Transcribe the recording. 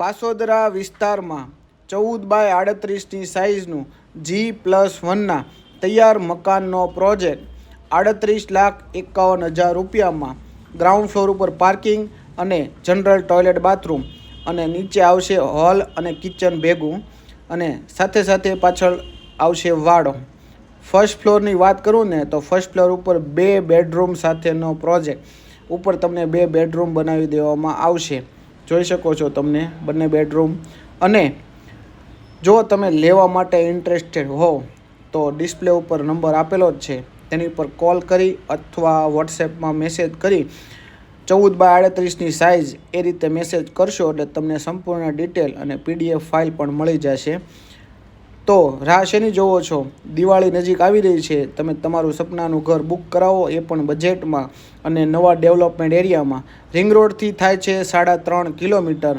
પાસોદરા વિસ્તારમાં 14x38ની સાઇઝનું G+1ના તૈયાર મકાનનો પ્રોજેક્ટ 38,51,000 રૂપિયામાં ગ્રાઉન્ડ ફ્લોર ઉપર પાર્કિંગ અને જનરલ ટોયલેટ બાથરૂમ અને નીચે આવશે હોલ અને કિચન ભેગું અને સાથે સાથે પાછળ આવશે વાડો. ફર્સ્ટ ફ્લોરની વાત કરું ને તો ફર્સ્ટ ફ્લોર ઉપર 2 બેડરૂમ સાથેનો પ્રોજેક્ટ ઉપર તમને 2 બેડરૂમ બનાવી દેવામાં આવશે. જોઈ શકો છો તમને બંને બેડરૂમ. અને જો તમે લેવા માટે ઇન્ટરેસ્ટેડ હો તો ડિસ્પ્લે ઉપર નંબર આપેલો જ છે, તેની પર કોલ કરી અથવા વોટ્સએપમાં મેસેજ કરી 14x38ની સાઇઝ એ રીતે મેસેજ કરશો એટલે તમને સંપૂર્ણ ડિટેલ અને PDF ફાઇલ પણ મળી જશે. તો રાહ શેની જોવો છો? દિવાળી નજીક આવી રહી છે, તમે તમારું સપનાનું ઘર બુક કરાવો એ પણ બજેટમાં અને નવા ડેવલપમેન્ટ એરિયામાં. રિંગ રોડથી થાય છે 3.5 કિલોમીટર.